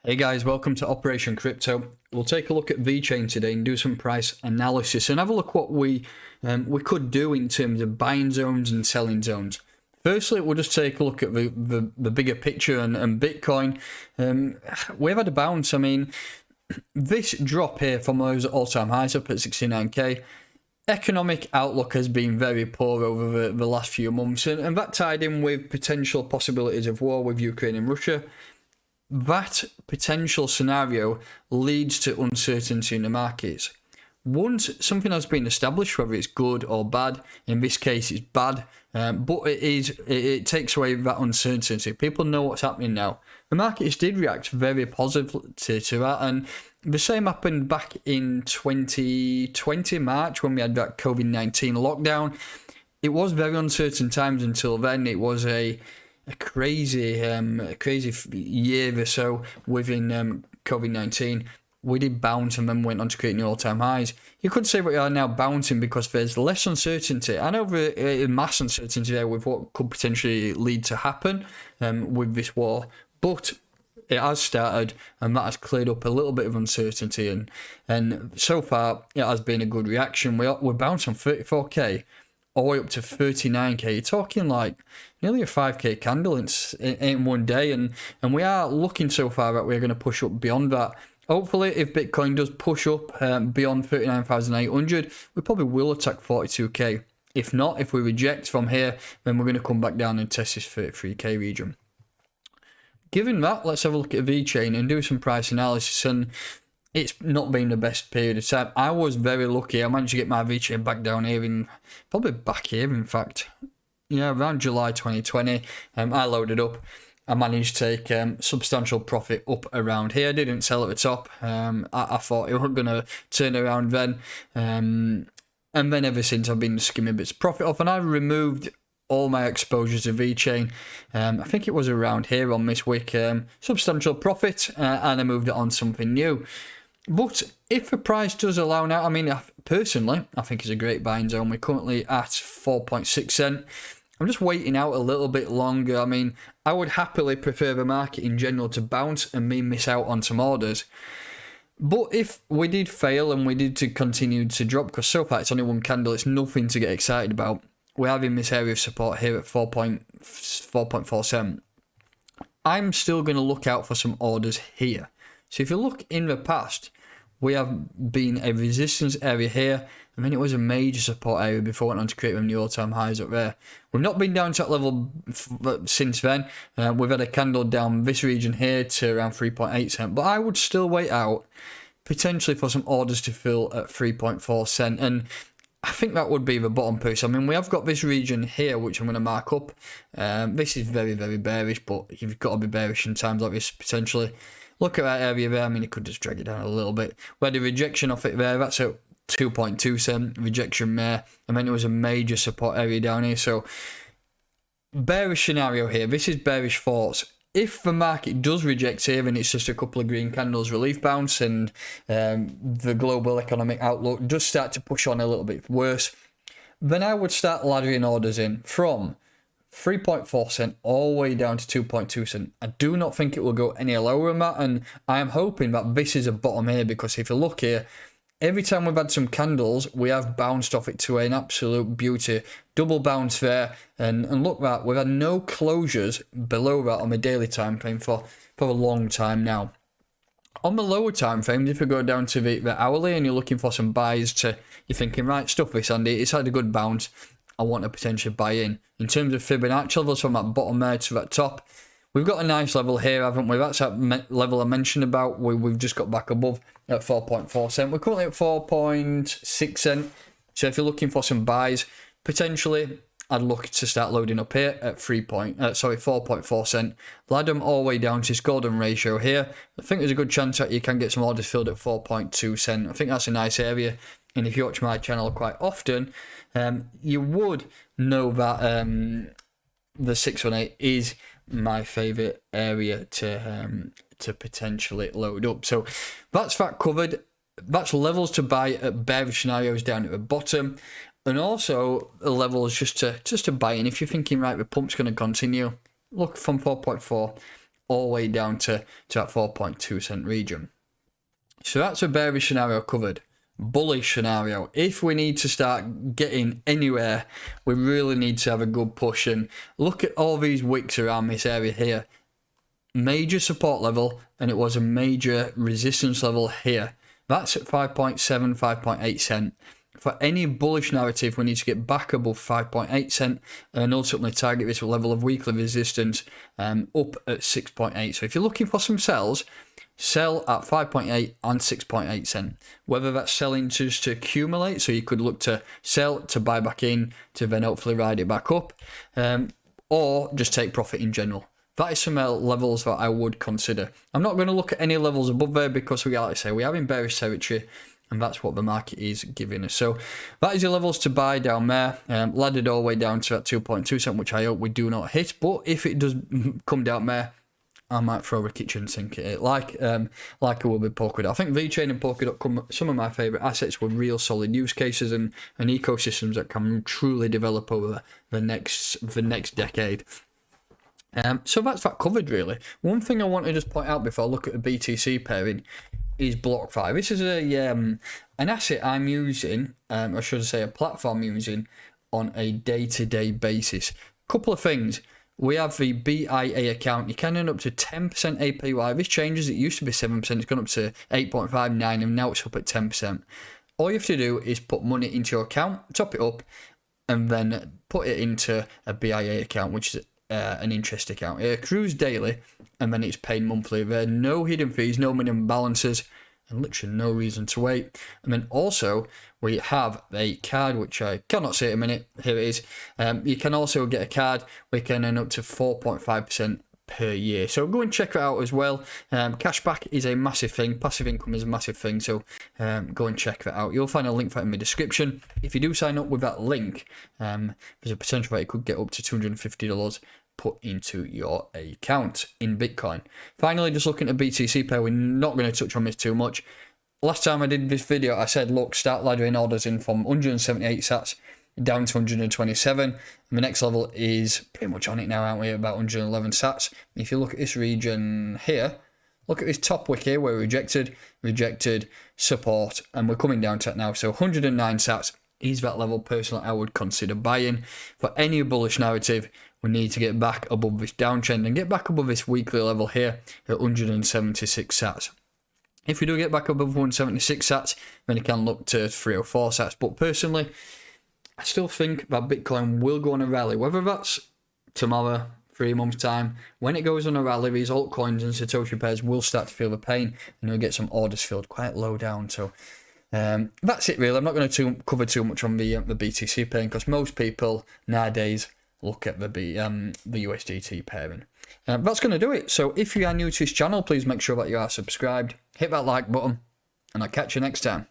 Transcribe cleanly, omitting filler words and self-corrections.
Hey guys, welcome to Operation Crypto. We'll take a look at Vechain today and do some price analysis and have a look what we could do in terms of buying zones and selling zones. Firstly, we'll just take a look at the bigger picture and Bitcoin. We've had a bounce. I mean, this drop here from those all-time highs up at 69k. Economic outlook has been very poor over the last few months, and that tied in with potential possibilities of war with Ukraine and Russia. That potential scenario leads to uncertainty in the markets. Once something has been established, whether it's good or bad, in this case it's bad, but it takes away that uncertainty. People know what's happening now. The markets did react very positively to that, and the same happened back in 2020 March when we had that COVID-19 lockdown. It was very uncertain times until then. It was a crazy year or so within COVID-19. We did bounce and then went on to create new all-time highs. You could say we are now bouncing because there's less uncertainty. I know there is mass uncertainty there with what could potentially lead to happen with this war, but it has started and that has cleared up a little bit of uncertainty, and so far it has been a good reaction. We're bouncing from 34k all the way up to 39k. You're talking like nearly a 5k candle in one day, and we are looking so far that we're going to push up beyond that. Hopefully, if Bitcoin does push up beyond 39,800, we probably will attack 42k. If not, if we reject from here, then we're going to come back down and test this 33k region. Given that, let's have a look at Vechain and do some price analysis. And it's not been the best period of time. I was very lucky. I managed to get my Vechain back down here, probably back here in fact. Yeah, around July 2020. I loaded up. I managed to take substantial profit up around here. I didn't sell at the top. I thought it wasn't going to turn around then. And then ever since I've been skimming bits of profit off, and I removed all my exposures to Vechain. I think it was around here on this week. Substantial profit, and I moved it on something new. But if the price does allow now, I mean, personally, I think it's a great buying zone. We're currently at 4.6 cent. I'm just waiting out a little bit longer. I mean, I would happily prefer the market in general to bounce and me miss out on some orders. But if we did fail and we did to continue to drop, because so far it's only one candle, it's nothing to get excited about. We're having this area of support here at 4.4 cent. I'm still going to look out for some orders here. So if you look in the past, we have been a resistance area here, and then it was a major support area before it went on to create new all-time highs up there. We've not been down to that level since then. We've had a candle down this region here to around 3.8 cent, but I would still wait out potentially for some orders to fill at 3.4 cent, and I think that would be the bottom piece. I mean, we have got this region here, which I'm going to mark up. This is very, very bearish, but you've got to be bearish in times like this potentially. Look at that area there. I mean, it could just drag it down a little bit. We had a rejection off it there. That's a 2.2 cent rejection there. And then there was a major support area down here. So, bearish scenario here. This is bearish thoughts. If the market does reject here and it's just a couple of green candles relief bounce and the global economic outlook does start to push on a little bit worse, then I would start laddering orders in from 3.4 cent all the way down to 2.2 cent. I do not think it will go any lower than that, and I am hoping that this is a bottom here, because if you look here, every time we've had some candles, we have bounced off it to an absolute beauty. Double bounce there, and look that, we've had no closures below that on the daily time frame for a long time now. On the lower time frames, if we go down to the hourly and you're looking for some buys you're thinking, right, stuff this, Andy, it's had a good bounce, I want to potentially buy in. In terms of Fibonacci levels from that bottom there to that top, we've got a nice level here, haven't we? That's that level I mentioned about. We've just got back above at 4.4 cent. We're currently at 4.6 cent. So if you're looking for some buys, potentially I'd look to start loading up here at 4.4 cent. Lad them all the way down to this golden ratio here. I think there's a good chance that you can get some orders filled at 4.2 cent. I think that's a nice area. And if you watch my channel quite often, you would know that the 618 is my favourite area to potentially load up. So that's that covered. That's levels to buy at bearish scenarios down at the bottom, and also levels just to buy in if you're thinking, right, the pump's going to continue. Look from 4.4. all the way down to that 4.2 cent region. So that's a bearish scenario covered. Bullish scenario. If we need to start getting anywhere, we really need to have a good push. And look at all these wicks around this area here. Major support level, and it was a major resistance level here. That's at 5.7, 5.8 cent. For any bullish narrative, we need to get back above 5.8 cent and ultimately target this level of weekly resistance up at 6.8. So if you're looking for some sells, sell at 5.8 and 6.8 cent. Whether that's selling just to accumulate, so you could look to sell to buy back in to then hopefully ride it back up, or just take profit in general. That is some levels that I would consider. I'm not going to look at any levels above there because we are, like I say, we are in bearish territory, and that's what the market is giving us. So that is the levels to buy down there. Laddered all the way down to that 2.2 cent, which I hope we do not hit. But if it does come down there, I might throw a kitchen sink at it, like I will with Polkadot. I think Vechain and Polkadot, some of my favourite assets, were real solid use cases and ecosystems that can truly develop over the next decade. So that's that covered really. One thing I want to just point out before I look at the BTC pairing is BlockFi. This is an asset I'm using, or should I say a platform using on a day-to-day basis. Couple of things. We have the BIA account. You can earn up to 10% APY. This changes. It used to be 7%. It's gone up to 8.59 and now it's up at 10%. All you have to do is put money into your account, top it up, and then put it into a BIA account, which is an interest account. It accrues daily and then it's paid monthly. There are no hidden fees, no minimum balances, and literally no reason to wait. And then also we have a card which I cannot say at a minute. Here it is. You can also get a card. We can earn up to 4.5% per year. So go and check it out as well. Cashback is a massive thing. Passive income is a massive thing. So go and check that out. You'll find a link for it in the description. If you do sign up with that link, there's a potential that it could get up to $250 put into your account in Bitcoin. Finally, just looking at BTC pair, we're not going to touch on this too much. Last time I did this video, I said, look, start laddering orders in from 178 sats down to 127. And the next level is pretty much on it now, aren't we? About 111 sats. If you look at this region here, look at this top wick here where we rejected, support, and we're coming down to it now. So 109 sats is that level personally I would consider buying. For any bullish narrative, we need to get back above this downtrend and get back above this weekly level here at 176 sats. If we do get back above 176 sats, then it can look to 304 sats. But personally, I still think that Bitcoin will go on a rally, whether that's tomorrow, 3 months' time. When it goes on a rally, these altcoins and Satoshi pairs will start to feel the pain, and you'll get some orders filled quite low down. So that's it really. I'm not going to cover too much on the BTC pairing because most people nowadays look at the USDT pairing. That's going to do it. So if you are new to this channel, please make sure that you are subscribed. Hit that like button, and I'll catch you next time.